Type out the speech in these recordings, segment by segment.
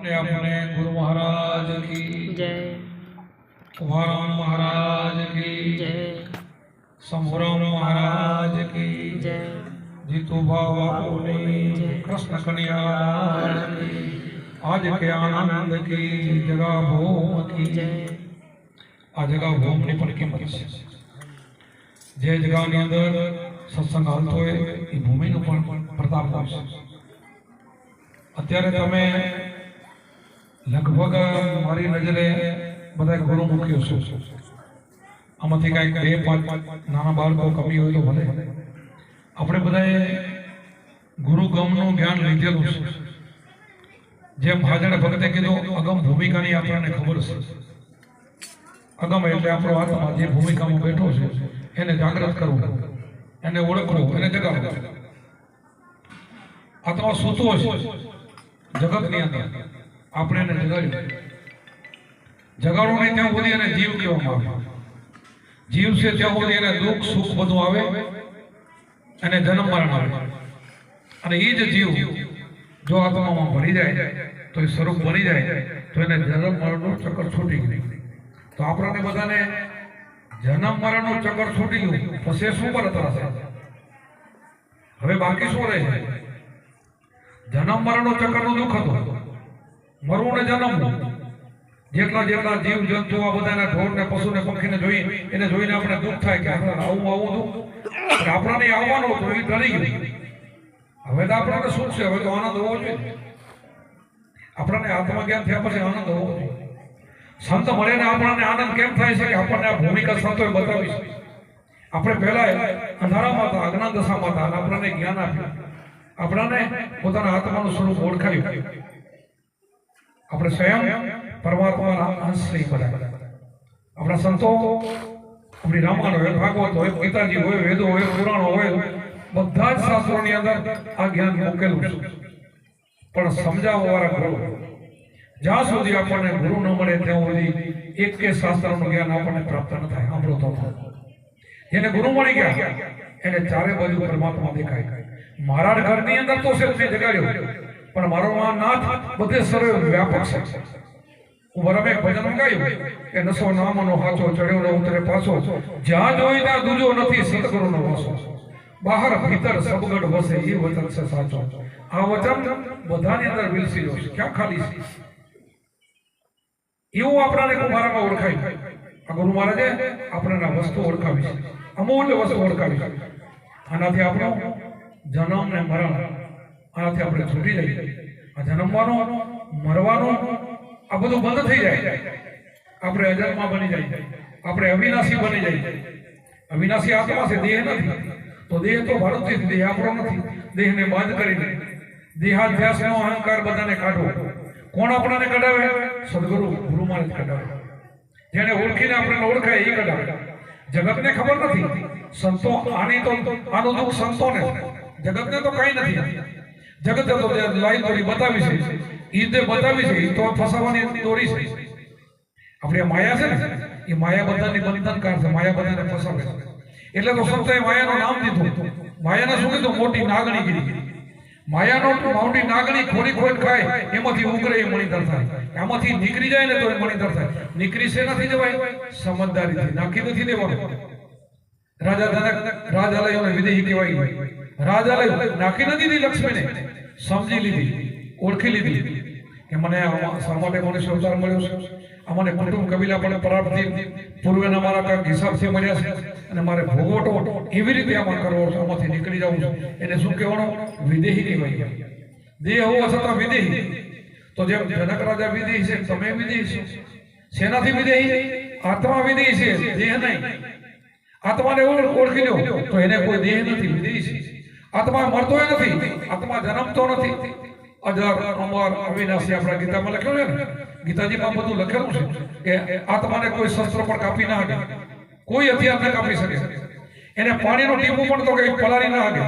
अपने गुरु महाराज की जय। कुमाराम महाराज की जय। शंभुराम महाराज की जय। जीतू बाबा कृष्ण कन्या आज के आनंद की जगह भूम की जय। आ जगह भूम ની પણ કિંમત છે જે જગાની અંદર સત્સંગ હાલતો હોય એ ભૂમિનો પણ પ્રતાપ હોય છે અત્યારે તમે લગભગ મારી નજરે બધા ગુરુમુખીઓ છો આમાંથી કાંઈક 2-5 નાના બાળકો કમી હોય તો ભલે આપણે બધાએ ગુરુ ગમનું જ્ઞાન લીધેલું છે જેમ હાજર ભગતે કીધું અગમ ભૂમિકાની આપણને ખબર છે અગમ એટલે આપણો આત્મા જે ભૂમિકામાં બેઠો છે એને જાગૃત કરવું એને ઓળખવું એને જગાડવું આત્મા સૂતો છે જગતની અંદર આપણે એને જગાડ્યું જગાડવું નહીં ત્યાં સુધી એને જીવ કહેવામાં આવે જીવ છે ત્યાં સુધી એને દુઃખ સુખ બધું આવે અને જન્મ મરણ આવે અને એ જ જીવ જો આત્મામાં ભળી જાય તો એ સ્વરૂપ બની જાય તો એને જન્મ મરણનું ચક્કર છૂટી ગયું તો આપણને બધાને જન્મ મરણનું ચક્કર છૂટી ગયું પછી શું પર થશે હવે બાકી શું રહે છે જન્મ મરણનું ચક્કરનું દુઃખ હતું મરવું ને જન્મવું જેટલા જેટલા જીવ જંતુ આ બધાના ઢોર ને પશુ ને પક્ષી ને જોઈ એને જોઈને આપણે દુઃખ થાય કે આવું હતું આપણને આવવાનું હતું એ ટળી ગયું હવે તો આપણને સુખ છે હવે તો આનંદ હોવો જોઈએ આપણને આત્મજ્ઞાન થયા પછી આનંદ હોવો જોઈએ સંત મળે ને આપણને આનંદ કેમ થાય છે કે આપણને આ ભૂમિકા સંતોએ બતાવી છે આપણે પહેલા અંધારામાં હતા અજ્ઞાન દશામાં હતા અને આપણને જ્ઞાન આપ્યું આપણને પોતાના આત્માનું સ્વરૂપ ઓળખાયું આપણે સ્વયં પરમાત્માના અંશ થઈ બધા આપણા સંતો આપણી રામાયણ હોય ભાગવત હોય ગીતાજી હોય વેદો હોય પુરાણો હોય બધા જ શાસ્ત્રોની અંદર આ જ્ઞાન મૂકેલું છે પણ સમજાવવા વાળા ગુરુ જ્યાં સુધી આપણને ગુરુ ન મળે ત્યાં સુધી એક કે શાસ્ત્રનું જ્ઞાન આપણને પ્રાપ્ત ન થાય સાંભળો તો જેને ગુરુ મળી ગયા એને ચારે બાજુ પરમાત્મા દેખાય મારા ઘરની અંદર તો છે મેં જગાડ્યો પણ મારો નાથ બધે સર્વે વ્યાપક છે હું બરાબર એક ભજન ગાયું કે નસો નામનો હાચો ચડ્યો ન ઉતરે પાછો જ્યાં જોઈ ત્યાં દૂજો નથી સતગુરુનો વાસો બહાર ભીતર સબગડ વસે એ વચન છે સાચો આ વચન બધાની અંદર વિલસી જશે ક્યાં ખાલી છે એવું આપણાને કુમારામાં ઓળખાય આ ગુરુ મહારાજે આપણને વસ્તુ ઓળખાવી છે અમૂલ્ય વસ્તુ ઓળખાવી છે આનાથી આપણો જન્મ ને મરણ આનાથી આપણે છૂટી જઈએ આ જન્મવાનો મરવાનો આ બધું બંધ થઈ જાય આપણે અજન્મા બની જાય આપણે અવિનાશી બની જાય અવિનાશી આત્મા છે દેહ નથી તો દેહ તો ભારતથી દેહ આપણો નથી દેહને બંધ કરી દે દેહાધ્યાસનો અહંકાર બધાને કાઢો કોણ આપણને કઢાવે સદગુરુ ગુરુ મહારાજ કઢાવે જેને ઓળખીને આપણને ઓળખાય એ કઢાવે જગતને ખબર નથી સંતો આની તો આનું દુઃખ સંતોને જગતને તો કઈ નથી જગત તો લાઈન દોરી બતાવી છે ઈદે બતાવી છે તો ફસાવાની દોરી છે આપણે માયા છે ને એ માયા બધાની બંધનકાર છે માયા બધાને ફસાવે છે એટલે તો સંતોએ માયાનું નામ દીધું માયાને શું કીધું મોટી નાગણી કીધી માયાનો મોટી નાગણી ખોરી ખોરી ખાય એમાંથી ઉગરે એ મણિધર થાય આમાંથી નીકળી જાય ને તો એ મણિધર થાય નીકળી છે નથી જવાય સમજદારીથી નાખી નથી દેવાનું રાજા જનક રાજાલયોને વિદેહી કહેવાય રાજાલય નાખી નથી દીધી લક્ષ્મીને સમજી લીધી ઓળખી લીધી કે મને શા માટે મને અવતાર મળ્યો છે અમને કુટુંબ કબીલા પણ પરાપથી પૂર્વેના મારા કાંઈક હિસાબથી મળ્યા છે અને મારે ભોગવટો એવી રીતે આમાં કરવો છે આમાંથી નીકળી જવું છે એને શું કહેવાનું વિદેહી કહેવાય દેહ હોવા છતાં વિદેહી તો જેમ જનક રાજા વિદેહી છે તમે વિદેહી છો શેનાથી વિદેહી આત્મા વિદેહી છે દેહ નહીં આત્માને ઓળખી લો તો એને કોઈ દેહ નથી વિદેહી છે આત્મા મરતો નથી આત્મા જન્મતો નથી અજર અમર અવિનાશી આપણા ગીતામાં લખ્યું છે ને ગીતાજીમાં બધું લખેલું છે કે આત્માને કોઈ શસ્ત્ર પણ કાપી ના શકે કોઈ હથિયાર ન કાપી શકે એને પાણીનું ટીપું પણ તો કે પલાળી ના શકે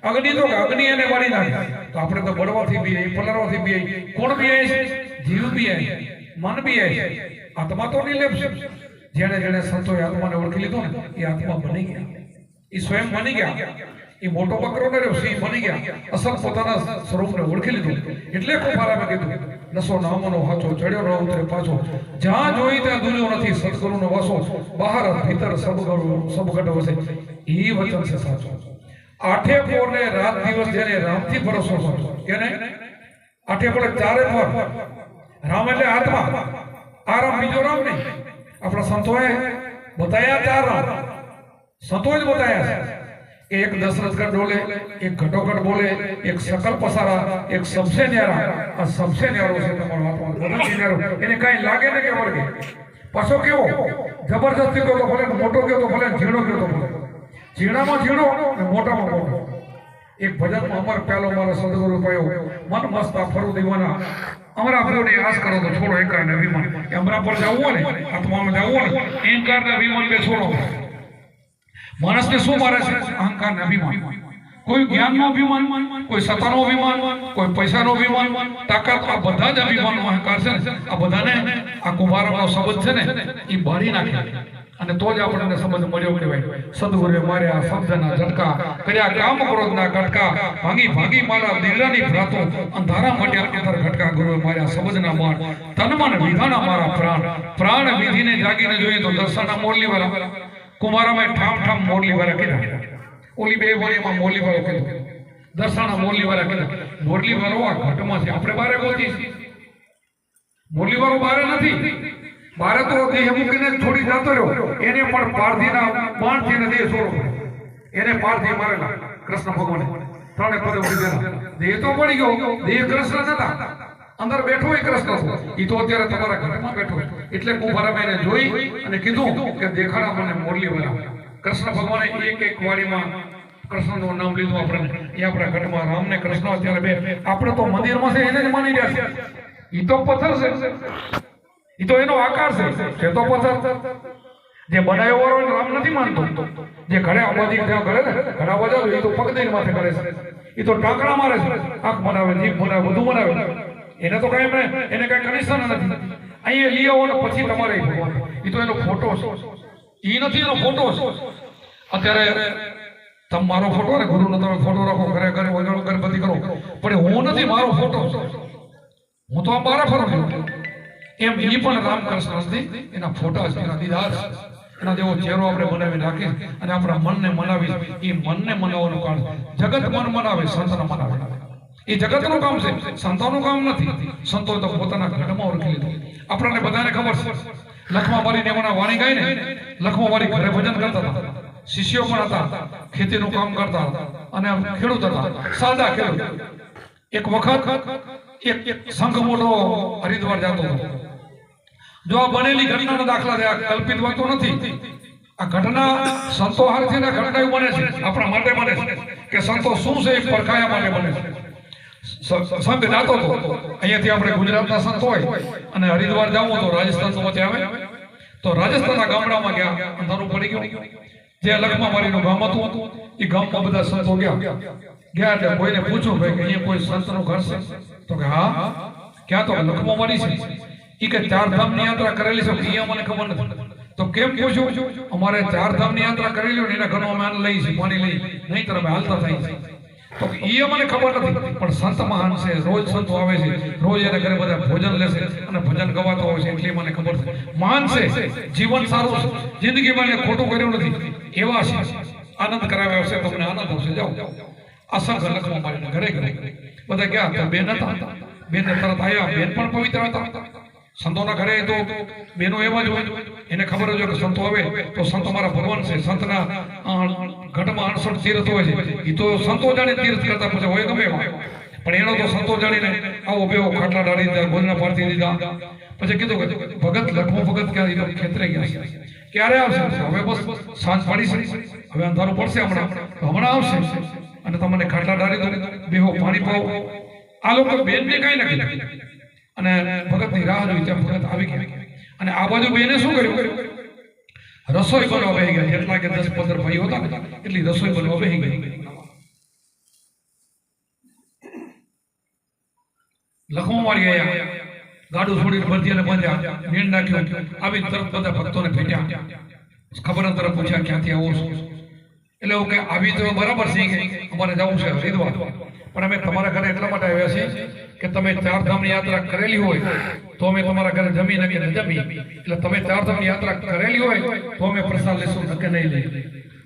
અગ્નિ તો કે અગ્નિ એને બાળી નાખે તો આપણે તો બળવાથી બી પલાળવાથી બી કોણ બી છે જીવ બી છે મન બી છે આત્મા તો નિર્લેપ છે જેને જેને સંતોએ આત્માને ઓળખી લીધો ને એ આત્મા બની ગયા એ સ્વયં બની ગયા એ મોટો બકરો ને સિંહ બની ગયા અસલ પોતાના સ્વરૂપને ઓળખી લીધું એટલે કુંભારામે કીધું નસો નામનો હાથો ચડ્યો ન ઉતરે પાછો, જ્યાં જોઈ ત્યાં દુર્યો નથી, સદગુરુનો વસો, બહાર ભીતર સબગટ વસે, ઈ વચન છે સાચો. આઠે પોરને રાત દિવસ જેને રામથી ભરોસો કરતો, કેને આઠે પોરે ચારે પોર, રામ એટલે આત્મા, આ રામ બીજો રામ નહીં. આપણા સંતોએ બતાયા ચાર રામ, સંતોએ જ બતાયા છે. એક દશરથગઢ ડોલે, એક ઘટોઘટ બોલે, એક સકલ પસારા, એક સબસે ન્યારા. આ સબસે ન્યારો છે તમારો આત્મા, બધાથી ન્યારો. એને કઈ લાગે ને કે વર્ગે પાછો કેવો જબરજસ્તી તો ભલે, મોટો ગયો તો ભલે, ઝીણો ગયો તો ભલે, ઝીણામાં ઝીણો ને મોટામાં મોટો. એક ભજનમાં અમર પ્યાલો મારો સદગુરુ પાયો, મન મસ્તા ફરું દીવાના, અમારા પ્રભુની આસ કરો તો છોડો અહંકાર ને અભિમાન. કે અમારા પર જવું હોય ને, આત્મામાં જવું હોય ને, અહંકાર ને અભિમાન બે છોડો. માણસને શું મારે છે? અહંકાર ને અભિમાન. કોઈ જ્ઞાનનો અભિમાન, કોઈ સત્તાનો અભિમાન, કોઈ પૈસાનો અભિમાન, તાકાત, આ બધા જ અભિમાનનો અહંકાર છે ને. આ બધાને આ કુંભારનો શબ્દ છે ને એ બાળી નાખે, અને તો જ આપણને સમજ મળ્યો કહેવાય. સદગુરુએ મારે આ શબ્દના ઝટકા કર્યા, કામ ક્રોધના ગટકા, ભાંગી ભાંગી મારા દિલની ભ્રાતો, અંધારા મટ્યા અંતર ઘટકા. ગુરુએ મારે આ શબ્દના માર, તન મન વિધાના મારા પ્રાણ, પ્રાણ વિધિને જાગીને જોઈએ તો દર્શનના મોરલી વાળા કુમારામાં ઠામ ઠામ મોરલી વાળા કીધા. ઓલી બે વાળીમાં મોરલી વાળો કીધું, દર્શના મોરલી વાળા કીધા. મોરલી વાળો આ ઘટમાં છે, આપણે બારે ગોતી છે. મોરલી વાળો બારે નથી, બારે તો દેહ મૂકીને છોડી જતો રહ્યો. એને પણ પારધીના બાણથી ને દેહ છોડો, એને પારધી મારેલા કૃષ્ણ ભગવાને ત્રણે પદે ઉડીધેલા. દેહ તો પડી ગયો, દેહ કૃષ્ણ નતા, અંદર બેઠો એ કૃષ્ણ હતો. ઈ તો અત્યારે તમારા ઘરમાં બેઠો. એટલે કુંભારાબાઈને જોઈ અને કીધું કે દેખાડા મને મોરલી વાળા. કૃષ્ણ ભગવાને એક એક વાડીમાં કૃષ્ણનું નામ લીધું. આપણે એ આપણા ઘટમાં રામને કૃષ્ણ અત્યારે બે, આપણે તો મંદિરમાં છે એને જ માની રહ્યા છે. ઈ તો પથ્થર છે, ઈ તો એનો આકાર છે તો પથ્થર. જે બનાવ્યો વાળો રામ નથી માનતો. જે ઘરે આબાદી ત્યાં કરે ને, ઘણા બધા એ તો પગદીન માથે કરે છે. ઈ તો ટાંકણા મારે છે, આંખ બનાવે, જીભ બનાવે, બધું બનાવે. એને તો કઈ એને કઈ કનેક્શન નથી. અહીંયા લઈ આવો ને પછી તમારે ભગવાન. ઈ તો એનો ફોટો છે, ઈ નથી એનો ફોટો છે. અત્યારે તમે મારો ફોટો ને ગુરુનો તમે ફોટો રાખો, ઘરે ઘરે વગાડો, ગણપતિ કરો, પણ હું નથી, મારો ફોટો છે. હું તો આ મારા ફરું છું. એમ એ પણ રામકૃષ્ણ નથી, એના ફોટા છે, એના દીદાર છે. એના જેવો ચહેરો આપણે બનાવી નાખી અને આપણા મનને મનાવી. એ મનને મનાવવાનું કામ. જગત મન મનાવે, સંતને મનાવે. એ જગતનું કામ છે, સંતોનું કામ નથી. સંતો તો પોતાના ઘરમાં ઓળખી લીધું. આપણને બધાને ખબર છે. લખમાવાળીને એમના વાણી ગાય ને, લખમાવાળી ઘરે ભજન કરતા હતા, શિષ્યો પણ હતા, ખેતીનું કામ કરતા હતા અને ખેડૂત હતા, સાદા ખેડૂત. એક વખત એક સંઘ મોટો હરિદ્વાર જતો હતો. જો આ બનેલી ઘટનાના દાખલા છે, આ કલ્પિત વાતો નથી. આ ઘટના સંતો હારથી ના ઘટના બને છે, આપણા માટે બને છે કે સંતો શું છે એ પરખાયા માટે બને છે. સંઘ જાતો હતો અહીંયાથી, આપણે ગુજરાતના સંત હોય અને હરિદ્વાર જવું તો રાજસ્થાન વચ્ચે આવે, તો રાજસ્થાનના ગામડામાં ગયા, અંધારું પડી ગયું. જે લખમાવાળીનું ગામ હતું એ ગામમાં બધા સંતો ગયા. એટલે કોઈને પૂછ્યું ભાઈ કે અહીંયા કોઈ સંતનું ઘર છે? તો કે હા. ક્યાં? તો લખમાવાળી છે. એ કે 4 ધામની યાત્રા કરેલી છે? અહીંયા મને ખબર નથી. તો કેમ પૂછ્યું? અમારે 4 ધામની યાત્રા કરેલી હોય ને એના ઘરમાં અમે લઈ છીએ, પાણી લઈ, નહીં તો અમે હાલતા થઈ છે. તો એ મને ખબર નથી, પણ સંત મહાન છે, રોજ સંતો આવે છે, રોજ એના ઘરે બધા ભોજન લેશે અને ભજન ગવાતો હોય છે, એટલે મને ખબર છે. મહાન છે, જીવન સારું છે, જિંદગીમાં એને ખોટું કર્યું નથી, એવા છે. આનંદ કરાવ્યો છે, તમને આનંદ આવશે. જાઓ આ સંઘ લખમાવાળીના ઘરે ઘરે બધા ગયા. બેન હતા, બેન તરત આવ્યા. બેન પણ પવિત્ર હતા. સંતોના ઘરે તો બેનો એવા જ હોય, એને ખબર જ હોય કે સંતો આવે તો સંતો મારા ભગવાન છે. સંતના ઘટમાં 68 તીર્થ હોય છે, એ તો સંતો જાણે તીર્થ કરતા પછી હોય ગમે એવા, પણ એનો તો સંતો જાણીને આવો બેવો ખાટલા ડાળી દીધા, ભોજના પાડતી દીધા. પછી કીધું કે ભગત લખમો ભગત ક્યાં ખેતરે ગયા છે, ક્યારે આવશે? હવે બસ સાંજ પડી છે, હવે અંધારું પડશે, હમણાં આવશે અને તમને ખાટલા ડાળી દો, બેહો, પાણી પાવો. આ લોકો બેનને કઈ નથી અને ભગતની રાહ જોઈ. ત્યાં ભગત આવી ગયા અને આ બાજુ બેને શું કર્યું? રસોઈ બનવા બેહી ગયા. જેટલા કે 10-15 ભાઈઓ હતા એટલી રસોઈ બનવા બેહી ગઈ. લખમાવાળી ગયા, ગાડું છોડીને ભરતીને બાંધ્યા, નીણ નાખ્યું, આવી તરત બધા ભક્તોને ભેટ્યા. ખબર અંતર પૂછ્યા ક્યાંથી આવો છો? એટલે એવું કે આવી તો બરાબર છે કે અમારે જવું છે હરિદ્વાર, પણ અમે તમારા ઘરે એટલા માટે આવ્યા છીએ કે તમે ચારધામની યાત્રા કરેલી હોય તો અમે તમારા ઘરે જમી નકે ન જમી, એટલે તમે ચારધામની યાત્રા કરેલી હોય તો અમે પ્રસાદ લેશું નકે નહીં લઈએ.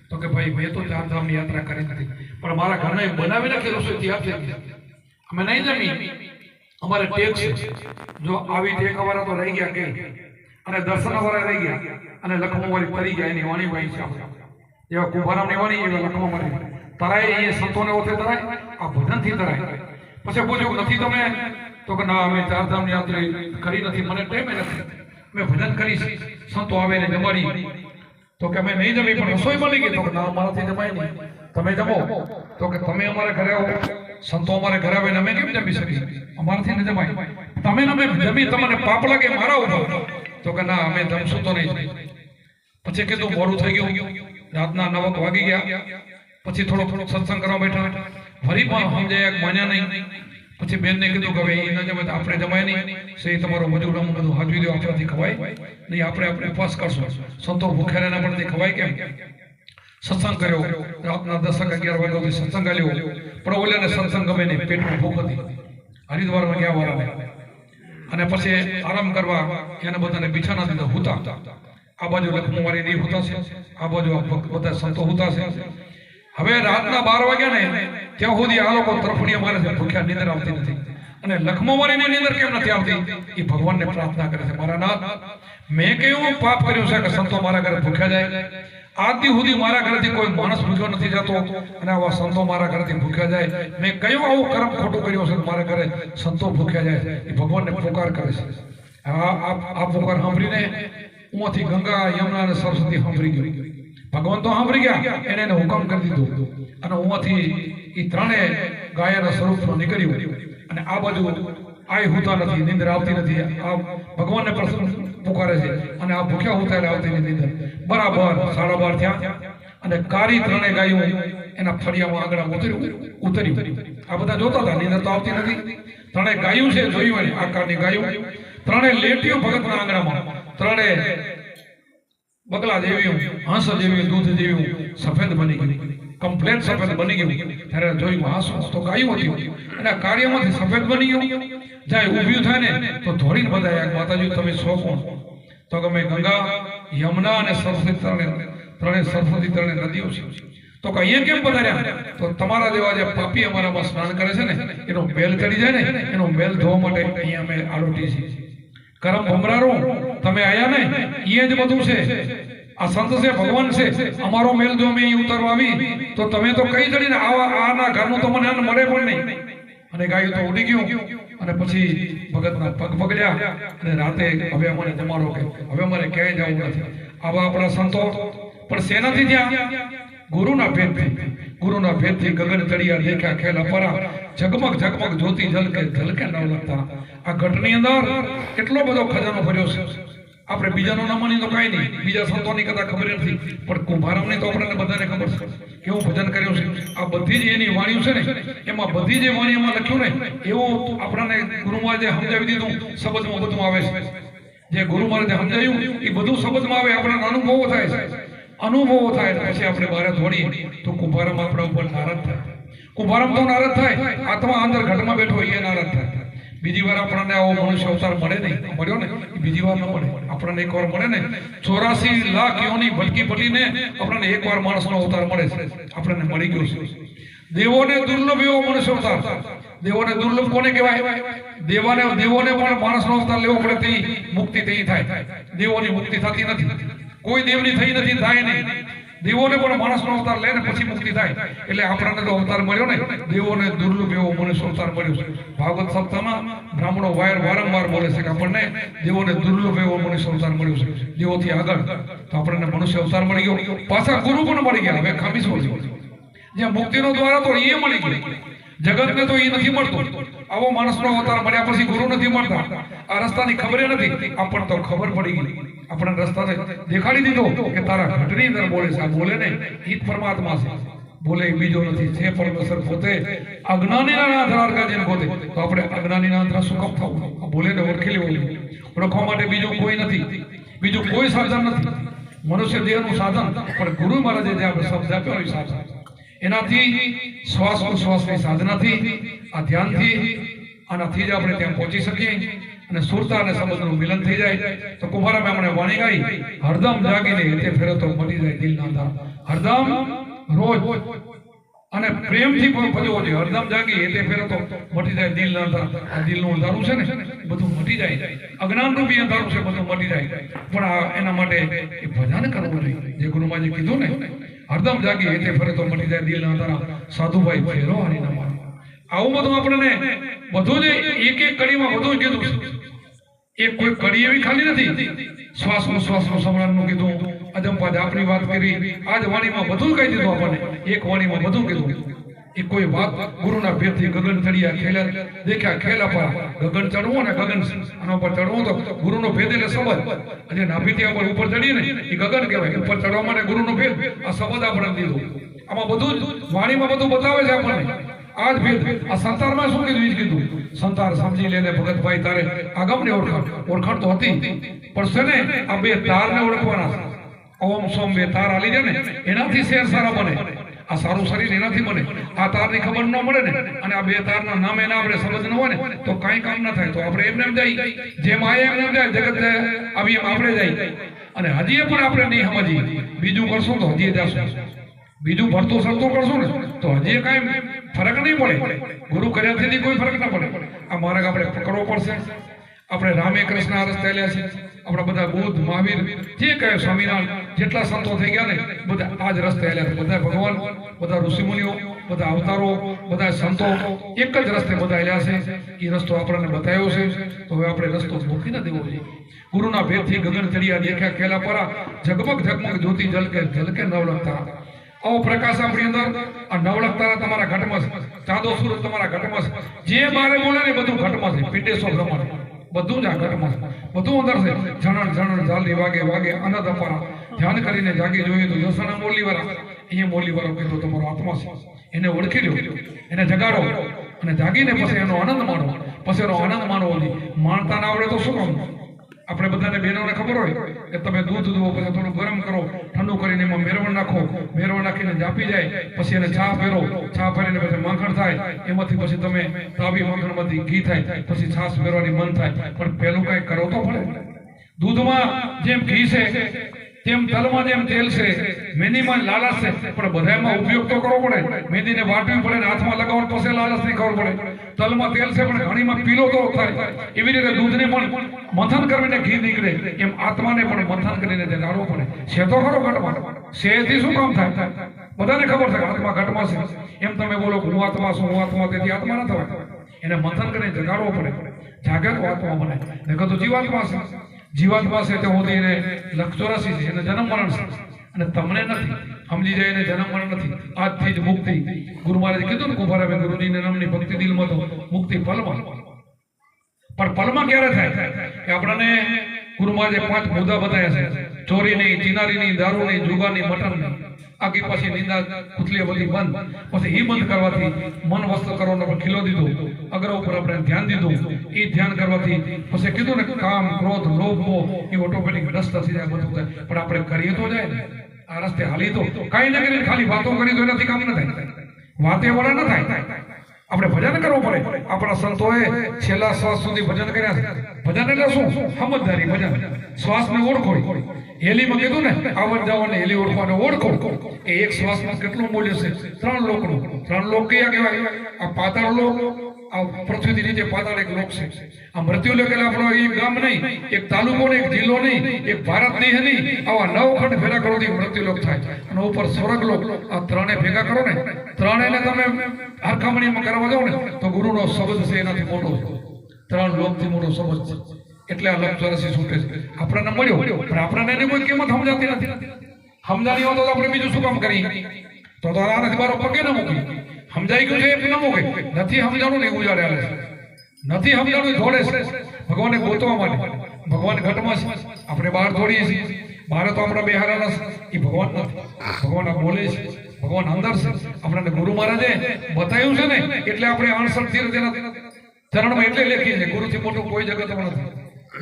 તો કે ભાઈ મેં તો ચારધામની યાત્રા કરી નથી, પણ મારા ઘરના બનાવી નાખી રસોઈ તૈયાર થઈ ગઈ, અમે નહીં જમી, અમારે ટેક છે. જો આવી ટેક અમારા તો રહી ગયા કે અને દર્શન વાળા રહી ગયા અને લખમો વાળી તરી ગયા, એની વાણી ભાઈ છે જેવા કુંભારામની વાણી એવા લખમો મારી તરાય, એ સંતોને ઓછે તરાય, આ ભજનથી તરાય. પછી પૂછ્યું નથી તમે? તો કે ના અમે ચારધામની યાત્રા કરી નથી, મને ટેમે નથી, મેં ભજન કરીશ, સંતો આવે ને જમાડી. તો કે અમે નહીં જમી પણ રસોઈ મળી ગઈ. તો કે ના અમારાથી જમાય નહીં, તમે જમો. તો કે તમે અમારા ઘરે આવો, સંતો અમારે ઘરે આવે ને અમે કેમ જમી શકીએ? અમારાથી ન જમાય. તમે અમે જમી તમને પાપ લાગે મારા ઉપર? તો કે ના અમે જમશું તો નહીં. પછી કીધું મોડું થઈ ગયું, રાતના 9 વાગી ગયા. પછી થોડો સત્સંગ કરવા બેઠા, ફરી પણ સમજાય માન્યા નહીં. પછી બેનને કીધું કે હવે એ ન જમે તો આપણે જમાય નહીં, સે તમારો મજૂરનું બધું હાજવી દો, આપણાથી ખવાય નહીં, આપણે ઉપવાસ કરશું. સંતો ભૂખ્યા ના પડતી ખવાય કેમ? સત્સંગ કર્યો, રાતના 10-11 વાગ્યા સુધી સત્સંગ આલ્યો, પણ ઓલાને સત્સંગ ગમે નહીં, પેટમાં ભૂખ હતી, હરિદ્વારમાં ગયા વાળાને. અને પછી આરામ કરવા એને બધાને બિછાના દીધા, હુતા. આ બાજુ લખમવાળી નહીં હુતા છે, આ બાજુ બધા સંતો હુતા છે. હવે રાતના 12 વાગ્યા ને ત્યાં સુધી આ લોકો તરફડીયા મારે છે, ભૂખ્યા, નીંદર આવતી નથી. અને લખમવાળીને નીંદર કેમ નથી આવતી? એ ભગવાનને પ્રાર્થના કરે છે, મારા નાથ મેં કેવું પાપ કર્યું છે કે સંતો મારા ઘરે ભૂખ્યા જાય? આજથી સુધી મારા ઘરેથી કોઈ માણસ ભૂખ્યો નથી જતો, અને આવા સંતો મારા ઘરેથી ભૂખ્યા જાય. મેં કયું આવું કર્મ ખોટું કર્યું છે મારા ઘરે સંતો ભૂખ્યા જાય? એ ભગવાનને પુકાર કરે છે. આ પુકાર સાંભળીને ઉમાંથી ગંગા, યમુના અને સરસ્વતી સાંભળી ગયું. ભગવાન તો સાંભળી ગયા, એને હુકમ કરી દીધો, અને ઉમાંથી એ ત્રણે ગાયના સ્વરૂપમાં નીકળ્યું. અને આ બાજુ આય હોતા નથી, નીંદર આવતી નથી. આ ભગવાનને પ્રસન્ન પુકારે છે, અને આ ભૂખ્યા હોતા આવતી નીંદર. બરાબર 12:30 થયા, અને કારી ત્રણે ગાયું એના ફળિયામાં આગળ ઉતર્યું. આ બધા જોતા હતા, નીંદર તો આવતી નથી. ત્રણે ગાયું છે, જોયું આકારની ગાયું. ત્રણે લેટીઓ ભગતના આંગણામાં, ત્રણે બગલા જેવી, હંસ જેવી, દૂધ જેવી સફેદ બની ગઈ, કમ્પ્લેટ સફેદ બની ગયું. ત્યારે જોયું હંસ તો ગાયું હતી, અને કાર્યમાંથી સફેદ બની ગયું. જાય ઊભ્યું થાય ને તો ધોરીને બધાય, માતાજી તમે છો કોણ? તો ગમે ગંગા, યમુના અને સરસ્વતી ત્રણે સરસ્વતી ત્રણે નદીઓ છે. તો કે અહીંયા કેમ પધાર્યા? તો તમારા જેવા જે પાપી અમારામાં સ્નાન કરે છે ને, એનો મેલ ચડી જાય ને, એનો મેલ ધોવા માટે અહીંયા અમે આરોટી છીએ. કરમ ભમરારો તમે આયા ને, એ જ બધું છે. આ સંત છે, ભગવાન છે. અમારો મેલ જો અમે ઉતારવા આવી તો તમે તો કઈ ચડીને આના ઘરનું તો મને મળે પણ નહીં. અને ગાયું તો ઉડી ગયું. અને પછી ભગતના પગ પકડ્યા, અને રાતે હવે અમારે જમાડો કે હવે અમારે ક્યાંય જવું નથી. આવા આપણા સંતો પણ શેનાથી થયા? ગુરુના ભેદથી. ગુરુના ભેદથી ગગન ચડિયા દેખ્યા ખેલ અપરા, ઝગમગ ઝગમગ જ્યોતિ ઝલકે ઝલકે ન લગતા. આ ઘટની અંદર કેટલો બધો ખજાનો ભર્યો છે. આપણે બીજાનો નામ માની તો કઈ નહીં, બીજા સંતોની કથા ખબર નથી, પણ કુંભારામની તો આપણને બધાને ખબર છે કેવું ભજન કર્યું છે. આ બધી જ એની વાણીઓ છે ને, એમાં બધી જે વાણી એમાં લખ્યું ને, એવું આપણને ગુરુ મહારાજે સમજાવી દીધું. શબ્દમાં બધું આવે છે, જે ગુરુ મહારાજે સમજાવ્યું એ બધું શબ્દમાં આવે, આપણને અનુભવો થાય છે. અનુભવો થાય પછી આપણે બહાર દોડીએ તો કુંભારામ આપણા ઉપર નારાજ થાય. કુંભારામ તો નારાજ થાય, આત્મા અંદર ઘટમાં બેઠો એ નારાજ થાય. બીજી વાર આપણને આવો મનુષ્ય અવતાર મળે નહીં, મળ્યો ને બીજી વાર ન મળે. આપણને એક વાર મળે ને, 84 લાખ યોની ભટકી ભટીને આપણને એક વાર માણસનો અવતાર મળે છે, આપણને મળી ગયો છે. દેવોને દુર્લભ એવો મનુષ્ય અવતાર. દેવોને દુર્લભ કોને કહેવાય? દેવોને પણ માણસનો અવતાર લેવો પડે તે મુક્તિ તે થાય. દેવોની મુક્તિ થતી નથી, કોઈ દેવની થઈ નથી, થાય નહીં. દેવોને પણ માણસનો અવતાર લે ને પછી મુક્તિ થાય. એટલે આપણને તો અવતાર મળ્યો ને, દેવોને દુર્લભ એવો મનુષ્ય અવતાર મળ્યો છે. ભાગવત સપ્તાહમાં બ્રાહ્મણો વારંવાર બોલે છે કે આપણને દેવોને દુર્લભ એવો મનુષ્ય અવતાર મળ્યો છે. દેવોથી આગળ તો આપણને મનુષ્ય અવતાર મળી ગયો, પાછા ગુરુ પણ મળી ગયા. હવે ખામી શું છે? જે મુક્તિનો દ્વાર હતો એ મળી ગયો. જગતને તો એ નથી મળતું. આવો માણસનો અવતાર મળ્યા પછી ગુરુ નથી મળતા. આ રસ્તાની ખબર નથી, આપણને તો ખબર પડી ગઈ. આપણે રસ્તાને દેખાડી દીધો કે તારા ઘટની અંદર બોલે છે. આ બોલે ને એ જ પરમાત્મા છે, બોલે બીજો નથી. છે પરમેશ્વર પોતે. અજ્ઞાનીના આધાર કાજે પોતે. તો આપણે અજ્ઞાનીના આધાર શું કામ થવું? બોલે ને ઓળખી લેવું. ઓળખવા માટે બીજું કોઈ નથી, બીજું કોઈ સાધન નથી. મનુષ્ય દેહનું સાધન, પણ ગુરુ મહારાજે જે આપણે શબ્દ આપ્યો એ સાધન. એનાથી શ્વાસોશ્વાસની સાધનાથી, આ ધ્યાનથી આનાથી જ આપણે ત્યાં પહોંચી શકીએ અને સુરતા અને સંબંધનું મિલન થઈ જાય. તો કુંભારામાં આપણે વાણી ગાઈ, હરદમ જાગીને હેતે ફેરો તો મટી જાય દિલના અંધારા. હરદમ રોજ અને પ્રેમથી પણ ભજવો જોઈએ. હરદમ જાગી હેતે ફેરો તો મટી જાય દિલના અંધારા. આ દિલનું અંધારું છે ને બધું મટી જાય, અજ્ઞાન રૂપી અંધારું છે બધું મટી જાય. પણ એના માટે એ ભજન કરવું જોઈએ. જે ગુરુમાજી કીધું ને, હરદમ જાગી હેતે ફેરો તો મટી જાય દિલના અંધારા, સાધુભાઈ ફેરો હરિના માર્ગ. આવું બધું આપણને બધું જ એક એક કડીમાં બધું કીધું છે. એક કોઈ કડી એવી ખાલી નથી. શ્વાસનું સંભળાવવાનું કીધું, અજંપા જાપની વાત કરી, આજ વાણીમાં બધું કહી દીધું આપણને. એક વાણીમાં બધું કીધું. એ કોઈ વાત ગુરુના ભેદથી ગગન ચડ્યા ખેલા દેખ્યા ખેલા પર ગગન ચડવું ને ગગન આના ઉપર ચડવું તો ગુરુનો ભેદ એટલે સંબંધ. અને નાભીથી આપણે ઉપર ચડીએ ને એ ગગન કહેવાય. ઉપર ચડવા માટે ગુરુનો ભેદ, આ સંબંધ આપણે દીધું. આમાં બધું જ વાણીમાં બધું બતાવે છે આપણને. આજ ભેદ આ સંતારમાં શું કીધું? એ જ કીધું. સંતાર સમજી લેને ભગતભાઈ તારે આગમની ઓળખાણ તો હતી, પણ છે ને આ બે તારને ઓળખવાના. ઓમ સોમ બે તાર આલી જાય ને એનાથી શેર સારા બને. આ સારું શરીર એનાથી બને. આ તારની ખબર ન મળે ને અને આ બે તારના નામ એના આપણે સમજ ન હોય ને તો કાંઈ કામ ન થાય. તો આપણે એમને એમ જાય, જેમ આયા એમને એમ જાય, જગત આવી એમ આપણે જાય. અને હજી પણ આપણે નહીં સમજીએ, બીજું કરશું તો હજી જશું. બીજું ભરતું સરતું કરશું ને તો હજી કાંઈ ફરક નહીં પડે. ગુરુ કર્યાથી કોઈ ફરક ના પડે. આ માર્ગ આપણે પકડવો પડશે. આપણે રામે કૃષ્ણ આ રસ્તે ચાલ્યા છે. આપણા બધા બુદ્ધ, મહાવીર, જે કહે સ્વામિનારાયણ, જેટલા સંતો થઈ ગયા ને બધા આ જ રસ્તે ચાલ્યા છે. બધા ભગવાન, બધા ઋષિમુનિઓ, બધા અવતારો, બધા સંતો એક જ રસ્તે બધા ચાલ્યા છે. એ રસ્તો આપણને બતાવ્યો છે. તો હવે આપણે રસ્તો મૂકી ન દેવો જોઈએ. ગુરુના ભેદથી ગગન ચડિયા દેખ્યા ખેલા પરા, ઝગમગ ઝગમગ જ્યોતિ જલકે જલકે નવલખતા. આવો પ્રકાશ આપણી અંદર. આ નવલખ તારા તમારા ઘટમાં છે, ચાંદો સૂરજ તમારા ઘટમાં છે. જે બારે બોલે ને બધું ઘટમાં છે. પિંડેશ્વર બ્રહ્માંડ બધું જ આ ઘટમાં છે. બધું અંદર છે. ઝણણ ઝણણ ઝાલની વાગે વાગે આનંદ અપારા. ધ્યાન કરીને જાગી જોઈએ તો યશના મોરલી વાળા, અહીંયા મોરલી વાળો કીધો તમારો આત્મા છે, એને ઓળખી લો, એને જગાડો અને જાગીને પછી એનો આનંદ માણો. પછી એનો આનંદ માણવો નહીં. માણતા ના આવડે તો શું કામ? આપણે બધાને બહેનોને ખબર હોય કે તમે દૂધ દુવો, પછી થોડું ગરમ કરો, ઠંડુ કરીને એમાં મેરવણ નાખો, મેરવણ નાખીને જાપી જાય, પછી એને ચા ફેરો, ચા ફેરીને પછી માખણ થાય, એમાંથી પછી તમે તાવી માખણમાંથી ઘી થાય, પછી છાશ ફેરવાની મન થાય. પણ પેલું કઈ કરો તો પડે. દૂધમાં જેમ ઘી છે તેમ તલમાં જેમ તેલ છે, મહેંદીમાં લાલાશ છે, પણ બધામાં ઉપયોગ તો કરવો પડે. મહેંદીને વાટવી પડે ને હાથમાં લગાવવા પછી લાલાશ નહીં ખબર પડે. તલમાં તેલ છે પણ ઘણીમાં પીલો તો થાય. એવી રીતે દૂધને પણ મંથન કરીને ઘી નીકળે, એમ આત્માને પણ મંથન કરીને જગાડવો પડે. છે તો ખરો ઘટમાં, શેથી શું કામ થાય? બધાને ખબર છે કે આત્મા ઘટમાં છે. એમ તમે બોલો હું આત્મા છું, હું આત્મા, તેથી આત્મા ના થવાય. એને મંથન કરીને જગાડવો પડે. જાગે તો આત્મા બને. દેખો તો જીવાત્મા છે. જીવાત્મા છે તે હોતી એને 84 છે, એને જન્મ મરણ છે. અને તમને નથી સમજી જાય, એને જન્મ મરણ નથી. આજથી જ મુક્તિ. ગુરુ મહારાજ કીધું ને કુંભારાબેન ગુરુજીને નામની ભક્તિ દિલમાં તો મુક્તિ પલમાં. પણ પલમાં ક્યારે થાય કે આપણને ગુરુ મહારાજે 5 મુદ્દા બતાવ્યા છે. ચોરી નહીં, ચિનારી નહીં, દારૂ નહીં, જુગાર નહીં, મટન નહીં. આખી પછી નિંદા કુથલી બધી બંધ. પછી એ બંધ કરવાથી મન વસ્તુ કરવાનો પણ ખીલો દીધો. અગ્ર ઉપર આપણે ધ્યાન દીધું. એ ધ્યાન કરવાથી પછી કીધું ને કામ, ક્રોધ, લોભ, મોહ એ ઓટોમેટિક નષ્ટ થઈ જાય, બધું થાય. પણ આપણે કરીએ તો જાય ને. આ રસ્તે હાલી તો કાંઈ ન કરીને ખાલી વાતો કરી તો એનાથી કામ ન થાય. વાતે વડા ન થાય. આપણે ભજન કરવું પડે. આપણા સંતોએ છેલ્લા શ્વાસ સુધી ભજન કર્યા છે. ભજન એટલે શું? સમજદારી ભજન. શ્વાસને ઓળખો. હેલીમાં કીધું ને આવન જાવન હેલી ઓળખવાને ઓળખો. એ એક શ્વાસમાં કેટલું મૂલ્ય છે? 3 લોકનું. 3 લોક કયા કહેવાય? આ પાતાળ લોક, આ પૃથ્વીથી નીચે પાતાળ એક લોક છે. આ મૃત્યુલોક એટલે આપણો એક ગામ નહીં, એક તાલુકો નહીં, એક જિલ્લો નહીં, એક ભારત નહીં. આવા 9 ખંડ ભેગા કરો તો મૃત્યુલોક થાય. અને ઉપર સ્વર્ગલોક. આ 3 ભેગા કરો ને, 3 તમે હરખામણીમાં કરવા જાઓ ને તો ગુરુનો શબ્દ છે એનાથી મોટો. 3 લોકથી મોટો શબ્દ છે. એટલે આ 84 છૂટે છે. આપણને મળ્યો પણ આપણને એની કોઈ કિંમત સમજાતી નથી. સમજાણી હોય તો આપણે બીજું શું કામ કરીએ? તો આનાથી બારો પગે ન મૂકી. સમજાઈ ગયું છે એ ન મૂકે. નથી સમજાણું ને ઉજાડે હાલે છે. નથી સમજાણું ધોડે છે ભગવાનને ગોતવા માટે. ભગવાન ઘટમાં છે, આપણે બહાર દોડીએ છીએ. બહાર તો આપણા બેહારાના છે, એ ભગવાન નથી. ભગવાન આ બોલે છે, ભગવાન અંદર છે. આપણને ગુરુ મહારાજે બતાવ્યું છે ને એટલે આપણે 68 તેના ચરણમાં એટલે લખીએ છીએ. ગુરુથી મોટું કોઈ જગતમાં નથી.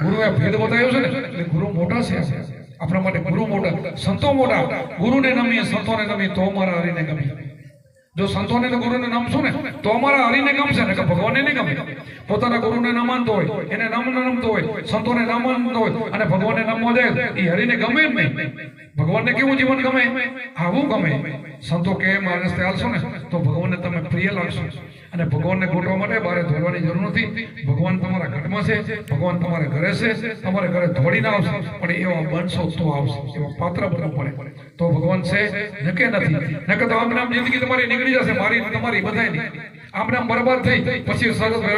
ગુરુએ ભેદ બતાવ્યો છે ને એટલે ગુરુ મોટા છે. આપણા માટે ગુરુ મોટા, સંતો મોટા. ગુરુને નમીએ, સંતોને નમીએ તો મારા હરીને ગમીએ. જો સંતોને તો ગુરુને નમશું ને તો અમારા હરિને ગમશે ને કે ભગવાનને નહીં ગમે. પોતાના ગુરુને ન માનતો હોય, એને નામ ન નમતો હોય, સંતોને ન માનતો હોય અને ભગવાનને નમવા જાય એ હરિને ગમે જ નહીં. ભગવાનને કેવું જીવન ગમે? આવું ગમે. સંતો કે માણસ હાલશો ને તો ભગવાનને તમે પ્રિય લાગશો. અને ભગવાનને ગોઠવા માટે બહાર દોડવાની જરૂર નથી. ભગવાન તમારા ઘરમાં છે, ભગવાન તમારા ઘરે છે, તમારે ઘરે દોડીને આવશે, પણ એવા બનશો તો આવશે, એવા પાત્ર બનવું પડે તો ભગવાન છે, નકે નથી. નકે તો આમને આમ જિંદગી તમારી નીકળી જશે, મારી તમારી બધાયની આમને આમ બરબાદ થઈ પછી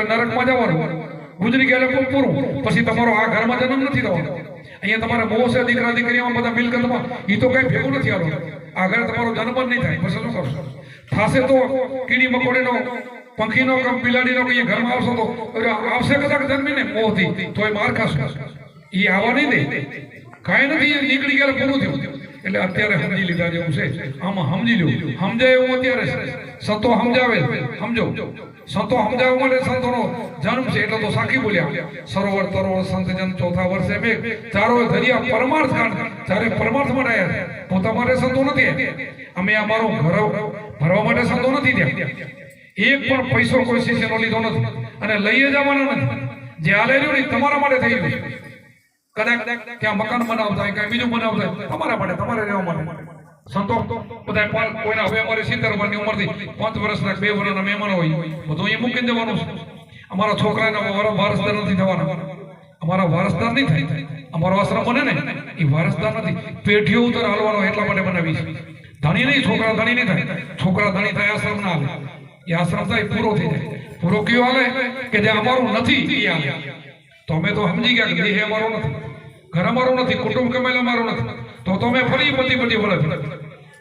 નરકમાં જવાનું, ગુજરી ગયા પૂરું. પછી તમારો આ ઘરમાં જન્મ નથી થવાનો. અહીંયા તમારે મોહ છે, દીકરા દીકરીઓમાં બધા મિલકતમાં એ તો કઈ ભેગું નથી આવવાનું. આ ઘરે તમારો જન્મ જ નહીં થાય. પછી શું કરશો? થશે તો કીડી મકોડીનો, પંખીનો કે બિલાડીનો કે ઘરમાં આવશો તો આવશે કદાચ જન્મીને મોહથી તો એ માર ખાશો. એ આવવા નહીં દે. કાંઈ નથી, નીકળી ગયા પૂરું થયું. એટલે અત્યારે સમજી લીધા જેવું છે. આમાં સમજી લો, સમજાય એવું અત્યારે છે. સંતો સમજાવે, સમજો. સંતો સમજાવવા માટે સંતોનો જન્મ છે એટલે તો સાખી બોલ્યા. સરોવર તરોવર સંત જન ચોથા વર્ષે મેઘ, ચારો દરિયા પરમાર્થ કાંડ. ચારે પરમાર્થ માટે આવ્યા, પોતા માટે સંતો નથી. અમે અમારો ઘર ભરવા માટે સંતો નથી ત્યાં. એક પણ પૈસો કોઈ શિષ્યનો લીધો નથી અને લઈ જવાનો નથી. જે હાલે રહ્યું ને તમારા માટે થઈ ગયું. કદાચ ત્યાં મકાન બનાવતા હોય, કઈ બીજું બનાવતા હોય, તમારા માટે, તમારે રહેવા માટે. સંતો બધા કોઈના હવે અમારી 70 વર્ષની ઉંમરથી 5 વર્ષના 2 વર્ષના મહેમાનો હોય, બધું એ મૂકીને જવાનું છે. અમારા છોકરાના વારસદાર નથી થવાના. અમારા વારસદાર નહીં થાય. અમારો આશ્રમ બને ને એ વારસદાર નથી. પેઢીઓ ઉતર હાલવાનો એટલા માટે બનાવી છે. ધણી નહીં, છોકરા ધણી નહીં થાય. છોકરા ધણી થાય આશ્રમ ના હાલે. એ આશ્રમ થાય પૂરો થઈ જાય. પૂરો કયો હાલે કે જે અમારું નથી એ હાલે. તો અમે તો સમજી ગયા કે દેહ અમારો નથી, ઘર અમારું નથી, કુટુંબ કમાયેલા અમારું નથી. તો અમે ફરી બધી વળે.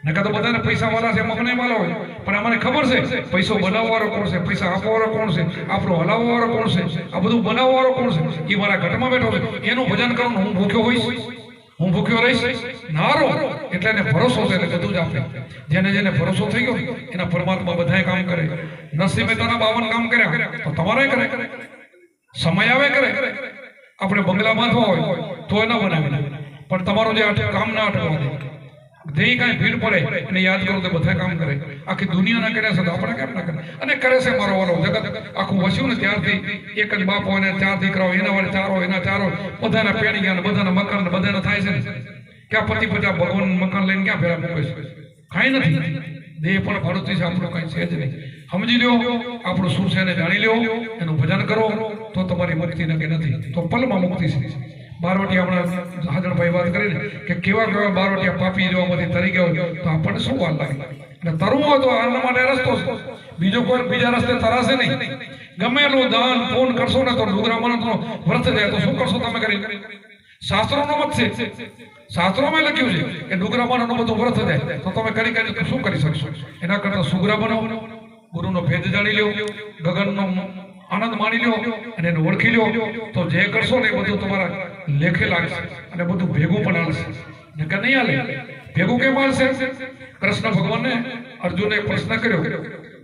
નકા તો બધાને પૈસા વાળા છે, મને વાળા હોય, પણ અમને ખબર છે પૈસો બનાવવાવાળો કોણ છે, પૈસા આપવાવાળો કોણ છે, આપણો હલાવવાવાળો કોણ છે, આ બધું બનાવવાવાળો કોણ છે. એ મારા ઘટમાં બેઠો છે. એનું ભજન કરવાનું હું ભૂખ્યો હોઈશ, હું ભૂખ્યો રહીશ નારો. એટલે એને ભરોસો છે એટલે બધું જ આપે. જેને જેને ભરોસો થઈ ગયો એના પરમાત્મા બધાએ કામ કરે. નસીબે તારા 52 કામ કર્યા તો તમારે કરે. સમય આવે કરે. આપણે બંગલા બાંધવા હોય તો એના બનાવી, પણ તમારો જે કામ ના અટકવા દે. જે કાંઈ ભીડ પડે અને યાદ કરો તો બધા કામ કરે. આખી દુનિયાના કર્યા છે તો આપણે કેમ ના કરે? અને કરે છે મારો વાળો જગત આખું વસ્યું ને ત્યારથી. એક જ બાપ હોય ને 4 દીકરાઓ, એના વડે 4 હોય, એના 4 હોય, બધાના પેણી ગયા, બધાના મકાન, બધાના થાય છે ને. ક્યાં પતિ પચા ભગવાન મકાન લઈને ક્યાં ફેરા મૂકે છે? કાંઈ નથી. દેહ પણ ભરતી છે, આપણું કાંઈ છે જ નહીં. સમજી લો આપણું શું છે એને જાણી લો, એનું ભજન કરો તો તમારી મુક્તિ નક્કી નથી તો પલમાં મુક્તિ છે. બારવટિયા હમણાં હાજરભાઈ વાત કરીને કે કેવા કેવા બારવટિયા પાપી જોવામાંથી તરી ગયા હોય તો આપણને શું વાર લાગે? અને તરવું હોય તો આના માટે રસ્તો છે. બીજો કોઈ બીજા રસ્તે તરાશે નહીં. ગમે એટલું દાન પૂન કરશો ને તો ડુગરા મનનો વ્રત જાય તો શું કરશો તમે કરી? શાસ્ત્રોનો મત છે, શાસ્ત્રોમાં લખ્યું છે કે ડુગરા મનનો બધું વ્રત જાય તો તમે કરી શું કરી શકશો? એના કરતા સુગરા બનો, ગુરુનો ભેદ જાણી લો, ગગનનો આનંદ માણી લો અને એને ઓળખી લો તો જે કરશો ને એ બધું તમારા લેખે લાગશે અને બધું ભેગું પણ આવશે. નકર નહીં હાલે. ભેગું કેમ આવશે? કૃષ્ણ ભગવાનને અર્જુને પ્રશ્ન કર્યો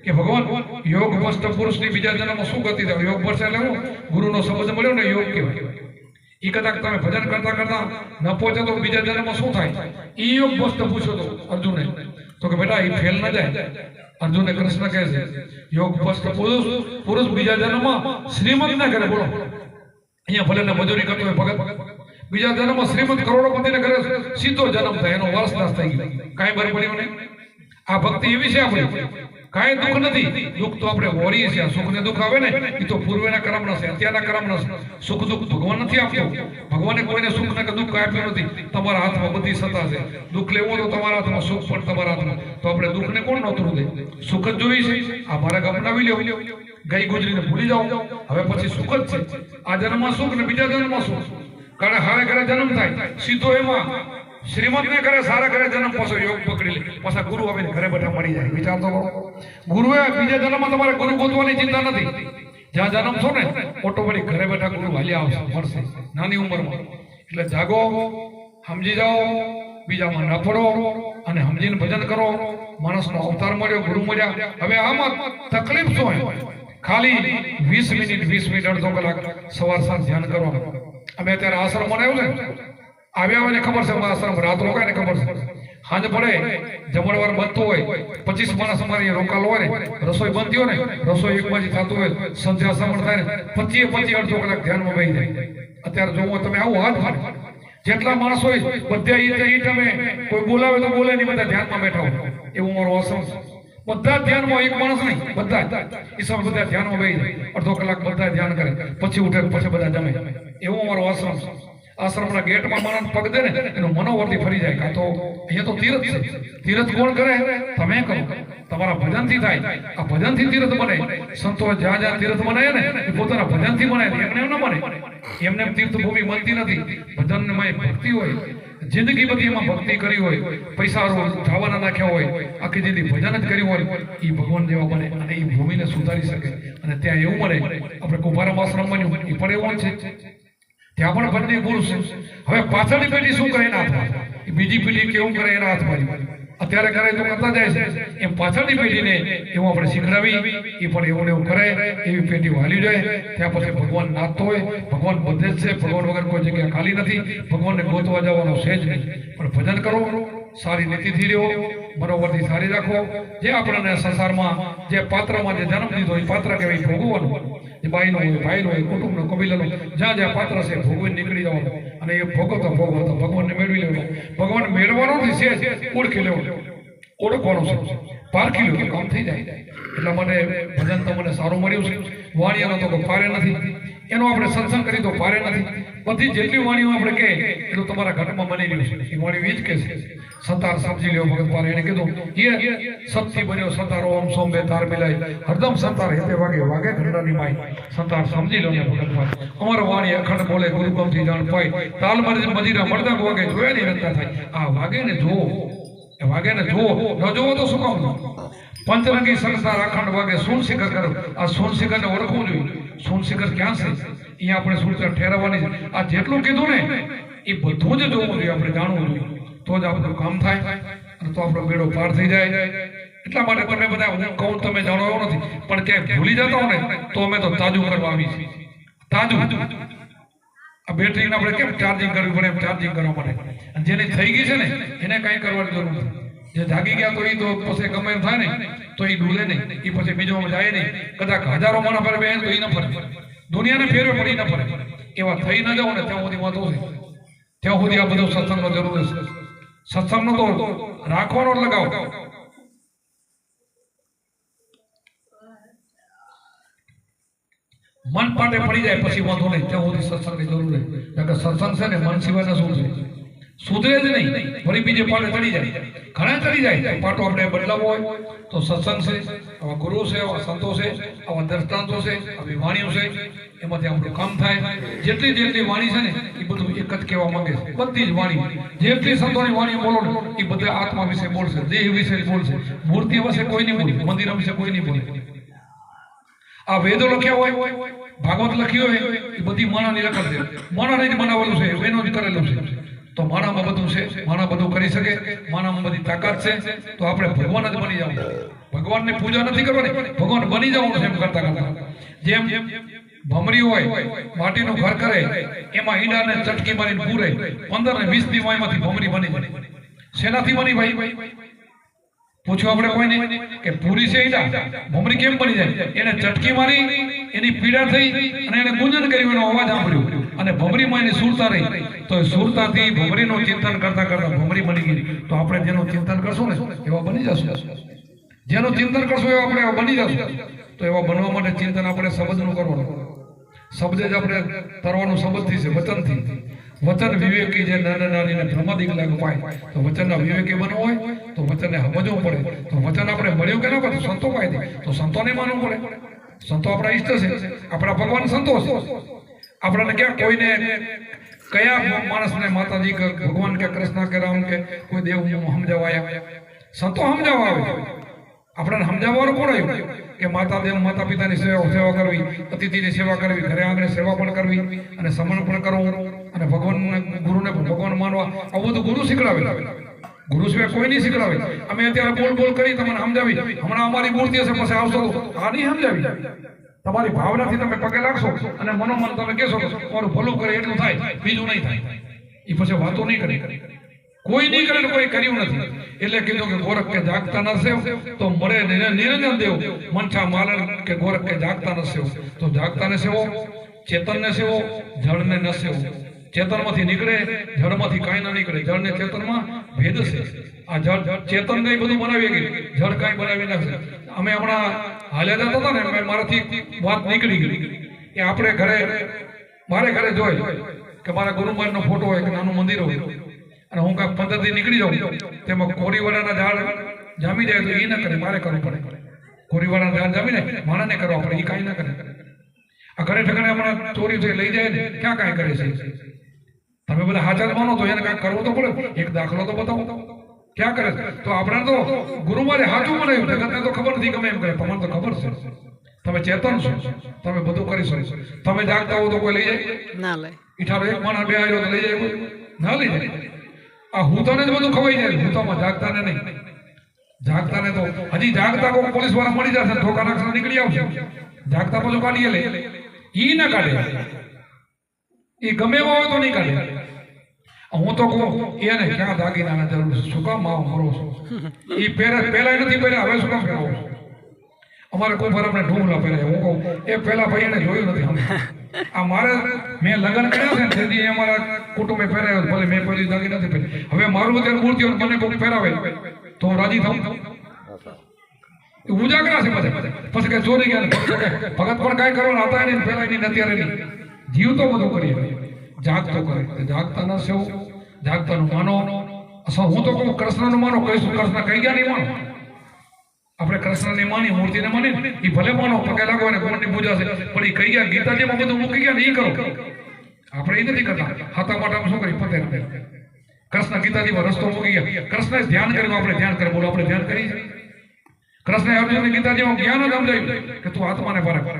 કે ભગવાન યોગ ભ્રષ્ટ પુરુષની બીજા જન્મમાં શું ગતિ થાય? યોગ ભ્રષ્ટ એટલે ગુરુનો શબ્દ મળ્યો ને યોગ કહેવાય. એ કદાચ તમે ભજન કરતા કરતા ન પહોંચે તો બીજા જન્મમાં શું થાય? એ યોગ ભ્રષ્ટ પૂછ્યો તો અર્જુને. તો કે બેટા એ ફેલ ન જાય. અર્જુને કૃષ્ણ કહે છે યોગ ભ્રષ્ટ પુરુષ બીજા જન્મમાં શ્રીમંત ના કરે. બોલો, અહીંયા ભલે ને મજૂરી કરતો હોય ભગત, બીજા જન્મમાં શ્રીમંત કરોડપતિને કરે સીધો જન્મ થાય, એનો વારસદાર થઈ ગયો. કાંઈ બરી પડ્યું નહીં. આ ભક્તિ એવી છે આપણી. કાંઈ દુઃખ નથી. દુઃખ તો આપણે વોરીએ છીએ. સુખ ને દુઃખ આવે ને એ તો પૂર્વેના કર્મના છે, અત્યારના કર્મના છે. સુખ દુઃખ ભગવાન નથી આપતો. ભગવાને કોઈને સુખ ને દુઃખ આપ્યું નથી. તમારા હાથમાં બધી સત્તા છે. દુઃખ લેવું તો તમારા હાથમાં, સુખ પણ તમારા હાથમાં. તો આપણે દુઃખને કોણ નોતરું દે? સુખ જ જોઈ છે. આ મારા અપનાવી લો. ગઈ ગુજરીને ભૂલી જાઓ. હવે પછી સુખ જ છે. આ જન્મમાં સુખ ને બીજા જન્મમાં સુખ. કારણ હારે ઘરે જન્મ થાય સીધો એમાં શ્રીમંત ને કરે સારા ઘરે જન્મ, પાછો યોગ પકડી લે, પાછા ગુરુ આવીને ઘરે બેઠા મળી જાય. વિચાર તો કરો. ગુરુએ બીજા જન્મમાં તમારે ગુરુ ગોતવાની ચિંતા નથી. જ્યાં જન્મ છો ને ઓટોમેટિક ઘરે બેઠા ગુરુ હાલ્યા આવશે, મળશે નાની ઉંમરમાં. એટલે જાગો, સમજી જાઓ, બીજામાં ન પડો અને સમજીને ભજન કરો. માણસનો અવતાર મળ્યો, ગુરુ મળ્યા. હવે આમાં તકલીફ શું હોય? ખાલી 20 મિનિટ અડધો કલાક સવાર સાંજ ધ્યાન કરો. અમે અત્યારે આશ્રમ બનાવ્યું છે, આવ્યા હોય ને ખબર છે આશ્રમ રાત રોકાય ને ખબર છે સાંજ પડે જમણવાર બનતું હોય 25 માણસ અમારી રોકાલો હોય ને રસોઈ બનતી હોય ને રસોઈ એક બાજુ થતું હોય સંધ્યા સમણ થાય ને 25 અડધો કલાક ધ્યાનમાં બેસી જાય અત્યારે જોવો તમે આવું હાથ મારે જેટલા માણસો હોય બધા ઈ તમે કોઈ બોલાવે તો બોલે નહીં બધા ધ્યાનમાં બેઠા હોય એવું મારો આશ્રમ છે બધા ધ્યાનમાં એક માણસ નહીં બધા એ સમય બધા ધ્યાનમાં બેસી જાય અડધો કલાક બધા ધ્યાન કરે પછી ઉઠે પછી બધા જમે એવું અમારો આશ્રમ છે આશ્રમના ગેટમાં માણસ પગ દે ને એનું મનોવર્તી ફરી જાય કાં તો અહીંયા તો તીરથ છે તીરથ કોણ કરે તમે કરો તમારા ભજનથી થાય આ ભજનથી તીરથ બને સંતો જ્યાં જ્યાં તીરથ બનાવે ને એ પોતાના ભજનથી બનાવે એમને એમ ન બને એમને તીર્થભૂમિ મળતી નથી ભજનમાં ભક્તિ હોય જિંદગી બધી એમાં ભક્તિ કરી હોય પૈસા જવાના નાખ્યા હોય આખી જિંદગી ભજન જ કર્યું હોય એ ભગવાન જેવા બને અને એ ભૂમિને સુધારી શકે અને ત્યાં એવું મળે આપણે કુંભારામ આશ્રમ બન્યું એ પણ એવું છે ત્યાં પણ બંને પુરુષ છે હવે પાછળની પેઢી શું કરે એના હાથમાં બીજી પેઢી કેવું કરે એના હાથમાં અત્યારે કરે તો કરતા જાય છે એમ પાછળની પેઢીને એવું આપણે શીખડાવી એ પણ એવું એવું કરે એવી પેઢી વાલી જાય ત્યાં પછી ભગવાન નાચતો હોય ભગવાન બધે જ છે ભગવાન વગર કોઈ જગ્યા ખાલી નથી ભગવાનને ગોતવા જવાનો છે જ નહીં પણ ભજન કરો સારી નીતિથી રહ્યો બરોબરથી સારી રાખો જે આપણને સંસારમાં જે પાત્રમાં જે જન્મ લીધો એ પાત્ર કહેવાય ભોગવવાનું જે બાઈનો હોય ભાઈનો હોય કુટુંબનો કબીલાનો જ્યાં જ્યાં પાત્ર છે ભોગવીને નીકળી જવાનું અને એ ભોગવતો ભગવાનને મેળવી લેવાનો ભગવાન મેળવવાનો છે ઓળખી લેવાનો ઓળખવાનું છે પારખી લો કામ થઈ જાય એટલા માટે ભજન તમને સારું મળ્યું છે વાણીઓનો તો પારે નથી એનો આપણે સત્સંગ કરી તો પારે નથી બધી જેટલી વાણીઓ આપણે કહે એટલું તમારા ઘરમાં બની રહ્યું છે એ વાણી વીજ કે છે સંતાર સમજી લ્યો ભગત પારે એને કીધું એ સતથી બન્યો સંતારો ઓમ સોમ બે તાર મિલાય હરદમ સંતાર હેતે વાગે વાગે ઘરડાની માય સંતાર સમજી લો ને ભગત પારે અમારો વાણી અખંડ બોલે ગુરુકમથી જાણ પાય તાલ મારી મદીરા મરદંગ વાગે જોયા ની રંતા થાય આ વાગે ને જો વાગે ને જો ન જોવો તો શું કામ પંચરંગી સંસાર અખંડ વાગે સોન શિખર કરો આ સોન શિખર ને ઓળખવું જોઈએ સોન શિખર ક્યાં છે અહીંયા આપણે સુરત ઠેરવવાની છે આ જેટલું કીધું ને એ બધું જ જોવું જોઈએ આપણે જાણવું જોઈએ તો જ આપણું કામ થાય અને તો આપણો બેડો પાર થઈ જાય એટલા માટે તમે બધા હું કહું તમે જાણો એવો નથી પણ ક્યાંય ભૂલી જતા હો ને તો અમે તો તાજું કરવા આવી છીએ તાજું આ બેટરીને આપણે કેમ ચાર્જિંગ કરવી પડે એમ ચાર્જિંગ કરવા માટે અને જેની થઈ ગઈ છે ને એને કાંઈ કરવાની જરૂર નથી જે જાગી ગયા તો એ તો પછી ગમે એમ થાય ને તો એ ડૂલે નહીં એ પછી બીજો જાય નહીં કદાચ હજારો માણસ ફરે બેન તો એ ન ફરે દુનિયાને ફેરવે પડી ન ફરે એવા થઈ ન જાવ ને ત્યાં સુધી વાંધો છે ત્યાં સુધી આ બધો સત્સંગનો જરૂર છે સત્સંગનો તો રાખવાનો લગાવો મન પાટે પડી જાય પછી વાંધો નહીં ત્યાં સુધી સત્સંગની જરૂર છે કારણ કે સત્સંગ છે ને મન સિવાયના શું છે સુધરે જ નહીં ફરી બીજે પાટે ચડી જાય ઘણા ચડી જાય પાટો આપણે બદલાવો હોય તો સત્સંગ છે આવા ગુરુ છે આવા સંતો છે આવા દ્રષ્ટાંતો છે આવી વાણીઓ છે એમાંથી આપણું કામ થાય જેટલી જેટલી વાણી છે ને એ બધું એક જ કહેવા માંગે છે બધી જ વાણી જેટલી સંતોની વાણી બોલો ને એ બધા આત્મા વિશે બોલશે દેહ વિશે બોલશે મૂર્તિ વિશે કોઈ નહીં બોલે મંદિર વિશે કોઈ નહીં બોલે આ વેદો લખ્યા હોય ભાગવત લખ્યું હોય એ બધી માણાની લખત છે માણાને જ બનાવેલું છે એનો જ કરેલું છે તો માણામાં બધું છે માણા બધું કરી શકે માણામાં બધી તાકાત છે તો આપણે ભગવાન જ બની જવું ભગવાનની પૂજા નથી કરવાની ભગવાન બની જવાનું છે એમ કરતા કરતા જેમ ભમરી હોય માટીનું ઘર કરે એમાં ઈંડાને ચટકી મારીને પૂરે 15 ને 20 દી વાયમાંથી ભમરી બની જાય શેનાથી બની ભાઈ પૂછ્યું આપણે કોઈને કે પૂરી છે ઈંડા ભમરી કેમ બની જાય એને ચટકી મારી એની પીડા થઈ અને એને ગુંજન કર્યું એનો અવાજ સાંભળ્યો અને ભમરીમાં એની સુરતા રહી તો એ સુરતાથી ભમરીનું ચિંતન કરતા કરતા ભમરી બની ગઈ તો આપણે જેનું ચિંતન કરશું ને એવા બની જશું જેનું ચિંતન કરશું એવા આપણે એવા બની જશું તો એવા બનવા માટે ચિંતન આપણે શબ્દનું કરવાનું શબ્દ જ આપણે તરવાનું શબ્દથી છે વચનથી વચન વિવેકી જે નાના નાનીને ભ્રમદિક લાગ પાય તો વચનના વિવેકી બનવું હોય તો વચનને સમજવું પડે તો વચન આપણે મળ્યું કે ના પડે સંતો પાય તો સંતોને માનવું પડે સંતો આપણા ઈષ્ટ છે આપણા ભગવાન સંતો છે આપણને ક્યાં કોઈને કયા માણસને માતાજી કે ભગવાન કે કૃષ્ણ કે રામ કે કોઈ દેવ સમજાવાયા સંતો સમજાવવા આવે આપણને સમજાવવાનું કોણ આવ્યું કે માતા પિતાની સેવા કરવી અતિથિની સેવા કરવી ઘરે આંગણે સેવા પણ કરવી અને સમર્પણ પણ કરવું અને ભગવાન ગુરુને ભગવાન માનવા આવું બધું ગુરુ શીખડાવે ગુરુ સિવાય કોઈ નહીં શીખડાવે અમે અત્યારે બોલ કરી તમને સમજાવી હમણાં અમારી મૂર્તિ હશે પછી આવશો આ નહીં સમજાવી તમારી ભાવનાથી તમે પગે લાગશો અને મનોમન તમે કહેશો કે તમારું ભલું કરે એટલું થાય બીજું નહીં થાય એ પછી વાતો નહીં કરી, કોઈ નહીં કરે, કોઈ કર્યું નથી. એટલે કીધું કે ગોરખ કે જાગતા ન સેવ તો મળે નિરંજન દેવ, મનછા માલણ કે ગોરખ કે જાગતા ન સેવ તો જાગતા ને સેવો, ચેતન ને સેવો, જળ ને ન સેવો. ચેતનમાંથી નીકળે, જળમાંથી કાંઈ ના નીકળે. જળ ને ચેતનમાં ભેદ છે. આ જળ ચેતન ને બધું બનાવી ગઈ, જળ કાંઈ બનાવી નાખશે. અમે હમણાં હાલ્યા જતા હતા ને, મારાથી વાત નીકળી ગઈ કે આપણે ઘરે, મારે ઘરે જોઈ કે મારા ગુરુમાન નો ફોટો હોય કે નાનું મંદિર હોય અને હું કાંઈક 15 દી નીકળી જાઉં, તેમાં કોરીવાળાના ઝાડ જામી જાય તો એ ના કરે, મારે કરવું પડે. કોરીવાળાના ઝાડ જામીને માણસને કરવા પડે, એ કાંઈ ના કરે. આ ઘરે ઠેકાણે હમણાં ચોરી થઈ લઈ જાય ને, ક્યાં કાંઈ કરે છે? તમે બધા હાજર માનો તો એને કાંઈક કરવું તો પડે, એક દાખલો તો બતાવો. ક્યાં કરે? તો આપણે તો ગુરુમારે સાચું બનાવ્યું, જગતને તો ખબર નથી ગમે એમ કરે, તમને તો ખબર છે. તમે ચેતન છો, તમે બધું કરી શકો. તમે જાગતા હો તો કોઈ લઈ જાય ના લે. ઈઠારો એક માણસ બે આવ્યો તો લઈ જાય કોઈ ના લઈ જાય. આ હૂતાને જ બધું ખવાઈ જાય, હૂતામાં જાગતા ને નહીં. જાગતા ને તો હજી જાગતા કોઈ પોલીસ વાળા મળી જશે, ધોકા નાખશે, નીકળી આવશે. જાગતા બધું કાઢીએ લે, ઈ ના કાઢે, એ ગમે એવો હોય તો નહીં કાઢે. હું તો કહું એને ક્યાં દાગીનાના જરૂર છે? શું કામ માવો મરો છો? એ પહેલા નથી પહેર્યા, હવે શું કામ પહેરાવો છો? અમારે કોઈ ફર આપણે ઢૂંઢલા પહેરે. હું કહું એ પહેલા ભાઈ એને જોયું નથી. આ મારે મેં લગ્ન કર્યા છે ને તેથી એ અમારા કુટુંબે પહેરાયો, ભલે મેં પહેરી દાગી નથી પહેરી. હવે મારું અત્યારે મૂર્તિ હોય મને કોઈ પહેરાવે તો હું રાજી થાઉં? ઉજાગરા છે બધા. પછી કે ચોરી ગયા ભગત પણ કાંઈ કરવાના હતા નહીં, પહેલા નહીં, અત્યારે નહીં. જીવ તો બધું કરીએ, જાગતો કરે. જાગતા ન સેવ, જાગતાનું માનો. હું તો કહું કૃષ્ણનું માનો, કહીશું કૃષ્ણ કહી ગયા નહીં માનો. આપણે કૃષ્ણને માની, મૂર્તિને માની, એ ભલે માનો, પગે લાગો અને ગોળની પૂજા છે, પણ એ કહી ગયા ગીતાજીમાં બધું મૂકી ગયા ને એ કરો. આપણે એ નથી કરતા. હાથા માટે શું કરી પતે કૃષ્ણ ગીતાજીમાં રસ્તો મૂકી ગયા. કૃષ્ણે ધ્યાન કર્યું, આપણે ધ્યાન કરે. બોલો આપણે ધ્યાન કરી? કૃષ્ણે અર્જુનને ગીતાજીમાં જ્ઞાન જ સમજાવ્યું કે તું આત્માને પારખ.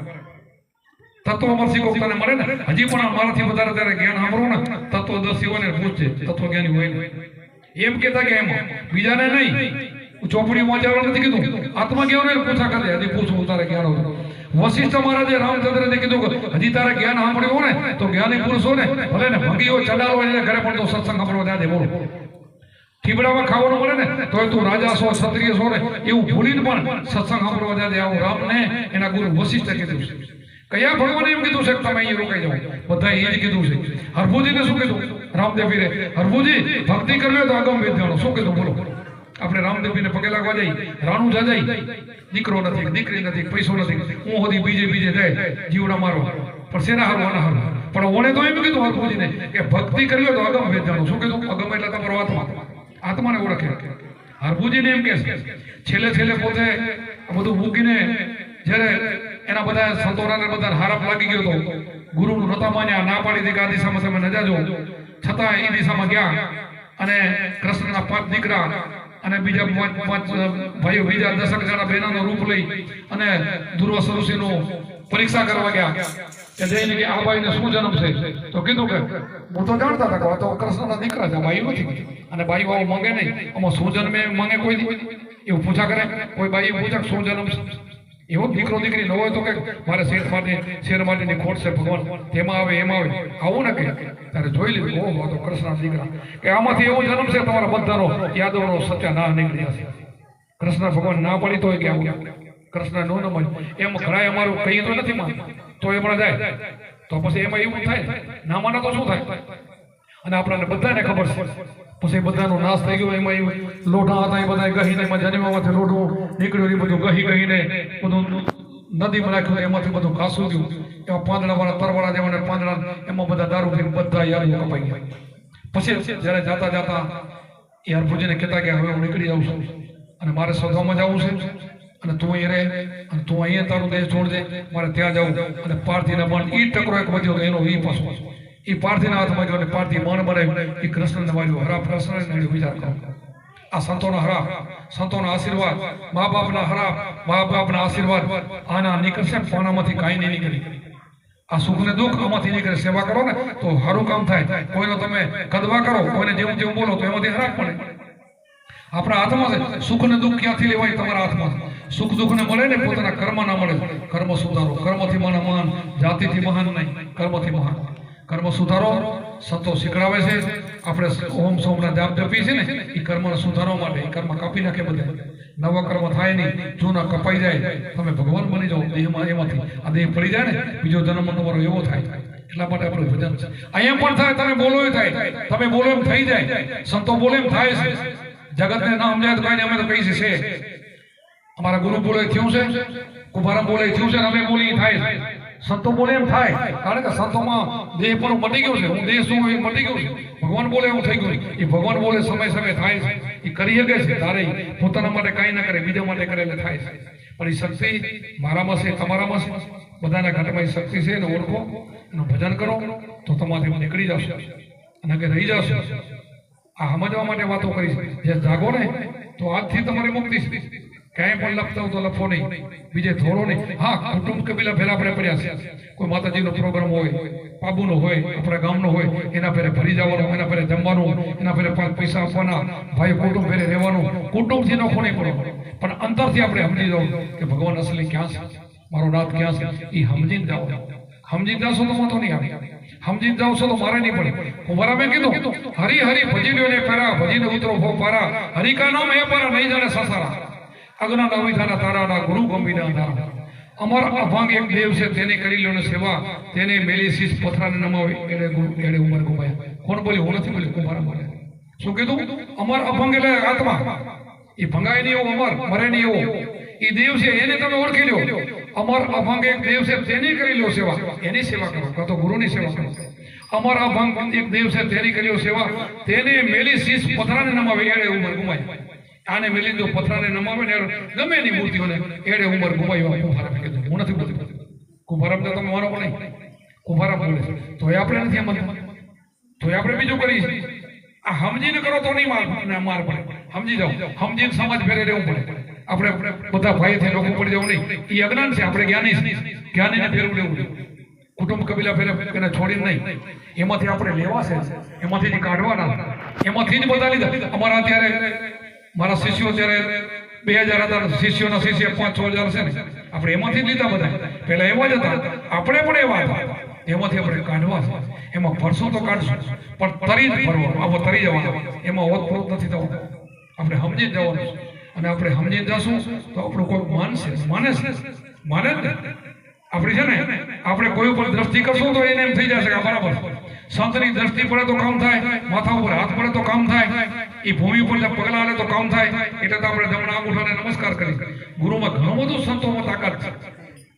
તત્વમસી કોક તને મળે ને, હજી પણ મારાથી વધારે ત્યારે જ્ઞાન સાંભળો ને, તત્વદર્શીઓને પૂછજે, તત્વજ્ઞાની હોય એમ કહેતા કે એમ બીજાને નહીં. ચોપડી વાંચવાનું નથી કીધું, આત્મા જ્ઞાન પૂછા કરે. હજી પૂછવું તારે જ્ઞાન હોય. વશિષ્ઠ મહારાજે રામચંદ્રને કીધું કે હજી તારે જ્ઞાન સાંભળ્યું ને તો જ્ઞાની પુરુષો ને ભલે ને ભંગીઓ ચડાવો હોય ઘરે પણ તો સત્સંગ સાંભળવા ત્યાં દે. બોલો ઠીબડામાં ખાવાનું મળે ને તો તું રાજા છો, ક્ષત્રિય છો ને એવું ભૂલીને પણ સત્સંગ સાંભળવા ત્યાં દે. આવું રામને એના ગુરુ વશિષ્ઠે કીધું છે. કયા ભગવાને એમ કીધું છે કે તમે અહીં રોકાઈ જાઓ? બધા એ જ કીધું છે. હરભુજીને શું કીધું? રામદેવીને હરભુજી ભક્તિ કરવી તો આગમ વેદ જાણો. શું કીધું બોલો? આપણે રામદેવીને પગે લાગવા જઈ, રાણું જા જઈ, દીકરો નથી, દીકરી નથી, પૈસો નથી, હું હોદી બીજે જાય જીવડા મારો, પણ શેના હારું આના હારું. પણ ઓણે તો એમ કીધું હરભુજીને કે ભક્તિ કરવી તો આગમ વેદ જાણો. શું કીધું? અગમ એટલે તમારો આત્મા, આત્માને ઓળખે. હરભુજીને એમ કે છેલ્લે પોતે બધું મૂકીને જ્યારે એના બધા સંતોરાને બધા હારપ લાગી ગયો તો ગુરુનું નતા માન્યા, ના પાડી દીધી કે આ દિશામાં તમે ન જાજો, છતાં એ દિશામાં ગયા અને કૃષ્ણના 5 દીકરા અને બીજા 5 ભાઈઓ, બીજા 10 જણા બહેનોનું રૂપ લઈ અને દુર્વાસા ઋષિનું પરીક્ષા કરવા ગયા કે જઈને કે આ ભાઈને શું જન્મ છે? તો કીધું કે હું તો જાણતા હતા કે તો કૃષ્ણના દીકરા છે, બાઈ નથી. અને બાઈ વાળો માંગે નહીં, આમાં શું જન્મે માંગે કોઈ નહીં. એવું પૂછા કરે કોઈ બાઈ, પૂછા શું જન્મ છે? એવો દીકરો દીકરી ન હોય તો કે મારે શેર માટેની ખોટ છે ભગવાન, તેમાં આવે એમાં આવે, આવું ને કે ત્યારે જોઈ લીધું. ઓહો, તો કૃષ્ણ દીકરા કે આમાંથી એવો જન્મ છે તમારા બધાનો યાદવનો સત્ય ના નીકળી જશે. કૃષ્ણ ભગવાન ના પડી તો કે આવું કૃષ્ણ નો ન માને એમ ઘણા અમારું કહીએ તો નથી માનતા તો એમણે જાય તો પછી એમાં એવું થાય, ના માને તો શું થાય? અને આપણને બધાને ખબર છે પછી બધાનો નાશ થઈ ગયો. એમાં એવું લોઢા હતા એ બધા ગહીને જન્મમાંથી લોઢું નીકળ્યું, એ બધું ગહીને બધું નદીમાં નાખ્યું, એમાંથી બધું ઘાસું ગયું. એમાં પાંદડાવાળા તરવાળા જેવા પાંદડા, એમાં બધા દારૂ પીને બધા યાદો કપાઈ ગયા. પછી જયારે જાતા એ હરભુજીને કહેતા કે હવે હું નીકળી જાઉં છું અને મારે સૌદામાં જવું છે અને તું અહીં રહે અને તું અહીંયા તારું દેશ છોડજે, મારે ત્યાં જવું. અને પાર્થીના મન એ ટકરો એક વધ્યો એનો એ પાછો એ પાર્થીના હાથમાં ગયો અને પાર્થી મન બનાવ્યું, એ કૃષ્ણને માર્યું. હરાપ કૃષ્ણને વિચાર કરો. આ સંતોના હરાપ, સંતોના આશીર્વાદ, મા બાપના હરાપ, મા બાપના આશીર્વાદ આના નીકળશે, પાનામાંથી કાંઈ નહીં નીકળે. આ સુખ ને દુઃખ આમાંથી નીકળે. સેવા કરો ને તો સારું કામ થાય. કોઈનો તમે કદવા કરો, કોઈને જેવું બોલો તો એમાંથી હરાપ પડે. આપણા હાથમાં છે. સુખ ને દુઃખ ક્યાંથી લેવાય? તમારા હાથમાં. સુખ દુઃખ ને મળે ને પોતાના કર્મ ના મળે. કર્મ સુધારો. કર્મથી મહાન, જાતિથી મહાન નહીં, કર્મથી મહાન. કર્મ સુધારો, સંતો શીખડાવે છે. આપણે ઓમ સોમના જાપ જપીએ છે ને એ કર્મને સુધારવા માટે. એ કર્મ કાપી નાખે બધા, નવા કર્મ થાય નહીં, જૂના કપાઈ જાય, તમે ભગવાન બની જાઓ દેહમાં. એમાંથી આ દેહ પડી જાય ને બીજો જન્મ તમારો એવો થાય. એટલા માટે આપણું ભજન છે. અહીંયા પણ થાય, તમે બોલો એ થાય, તમે બોલો એમ થઈ જાય, સંતો બોલે એમ થાય છે. જગતને ના સમજાય તો કાંઈ અમે તો કહીએ છે. અમારા ગુરુ બોલે થયું છે, કુંભારામ બોલે થયું છે, અમે બોલી થાય છે. સંતો બોલે એમ થાય, કારણ કે સંતોમાં દેહ પણ મટી ગયો છે. હું દેહ શું એ મટી ગયો છે. ભગવાન બોલે એવું થઈ ગયું. એ ભગવાન બોલે સમય સમય થાય છે. એ કરી શકે છે, તારે પોતાના માટે કાંઈ ના કરે, બીજા માટે કરે એટલે થાય છે. પણ એ શક્તિ મારામાં છે, તમારામાં છે, બધાના ઘાટમાં એ શક્તિ છે. એને ઓળખો, એનું ભજન કરો તો તમારાથી નીકળી જશો અને કે રહી જશો. આ સમજવા માટે વાતો કરી છે. જે જાગો ને તો આજથી તમારી મુક્તિ છે. ક્યાંય પણ લખતા તો લખો નહીં, બીજે થોડો નહીં. હા, કુટુંબ કબીલા ફેરા આપણે પડ્યા છે. કોઈ માતાજીનો પ્રોગ્રામ હોય, બાબુનો હોય, આપણા ગામનો હોય, એના ફેરે ભરી જવાનું, એના ફેરે જમવાનું, એના ફેરે પૈસા આપવાના, ભાઈ કુટુંબ ફેરે રહેવાનું. કુટુંબથી નખો નહીં પડો, પણ અંતરથી આપણે સમજી જાઓ કે ભગવાન અસલી ક્યાં છે, મારો નાથ ક્યાં છે. એ સમજીને જાઓ. સમજી જશો તો વાંધો નહીં આવે, સમજી જાવ છો તો મારે નહીં પડે. હું બરાબર કીધું, હરી હરી ભજી લ્યો ને ફેરા, ભજીને ઉતરો ભો પારા, હરી કા નામ એ પારા નહીં જાણે સસારા, અગ્ના નવિધાના તારાના ગુરુ ગંભીરના તારા. અમાર અભાંગ એક દેવ છે, તેને કરી લ્યો ને સેવા, તેને મેલી શીશ પથરાને નમાવે, એડે ઉમર ગુમાયા. કોણ બોલ્યું? હું નથી બોલ્યું, કુંભારા બોલે. શું કીધું? અમાર અભંગ એટલે આત્મા. એ ભંગાય નહીં એવો, અમર મરે નહીં એવો એ દેવ છે, એને તમે ઓળખી લો. અમર અભંગ એક દેવ છે, તેની કરી લો સેવા, એની સેવા કરો, કાં તો ગુરુની સેવા કરો. અમર અભંગ એક દેવ છે, તેની કરી લો સેવા, તેને મેલી શીશ પથરાને નમાવે, એડે ઉમર ગુમાય. આને મેલી દો, પથરાને નમાવે ને ગમે એની મૂર્તિઓને એડે ઉમર ગુમાવ્યા. કુંભારામ કીધું, હું નથી બોલતો. કુંભારામ તો તમે માનો પણ નહીં, કુંભારામ બોલે તો એ આપણે નથી સમજતા, તો એ આપણે બીજું કરીએ. આ સમજીને કરો તો નહીં માર પડે. સમજી જાઓ, સમજીને સમાજ ફેરે રહેવું પડે. આપણે બધા ભાઈ થઈ લોકો પડી જવું નહીં. એ અજ્ઞાન છે, આપણે જ્ઞાની છે. જ્ઞાનીને ફેરવું લેવું. કુટુંબ કબીલા ફેરે એને છોડીને નહીં. એમાંથી આપણે લેવા છે, એમાંથી જ કાઢવાના, એમાંથી જ બધા લીધા. અમારા અત્યારે મારા શિષ્યો જ્યારે 2000 હતા, શિષ્યોના શિષ્ય 5-6 હજાર છે ને, આપણે એમાંથી જ લીધા બધા. પહેલા એવા જ હતા, આપણે પણ એવા હતા. એમાંથી આપણે કાઢવા છે. એમાં ભરસો તો કાઢશું, પણ તરી જ ફરવાનું, આવો તરી જવાનું. એમાં ઓતપ્રોત નથી થવાનું. આપણે સમજી જ જવાનું છે. અને આપણે સમજી જશું તો આપણું કોઈ માનશે, માને છે, માને જ ને. આપણે છે ને, આપણે કોઈ ઉપર દ્રષ્ટિ કરશું તો એને એમ થઈ જશે કે બરાબર. સંતની દ્રષ્ટિ પડે તો કામ થાય, માથા ઉપર હાથ પડે તો કામ થાય, એ ભૂમિ ઉપર પગલા હાલે તો કામ થાય. એટલે તો આપણે જમણા અંગૂઠાને નમસ્કાર કરી. ગુરુમાં ઘણું બધું સંતોમાં તાકાત છે.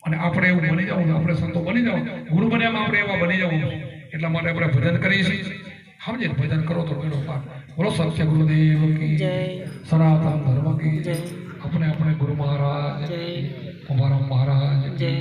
અને આપણે એવું બની જવું, આપણે સંતો બની જવું, ગુરુ બન્યામાં આપણે એવા બની જવું. એટલા માટે આપણે ભજન કરીએ છીએ. સમજે ભજન કરો તો મેળો પાર. બોલો સત્ય ગુરુદેવ કી જય, સનાતન ધર્મ કી જય. આપણે ગુરુ મહારાજ, કુંભારામ મહારાજ જય.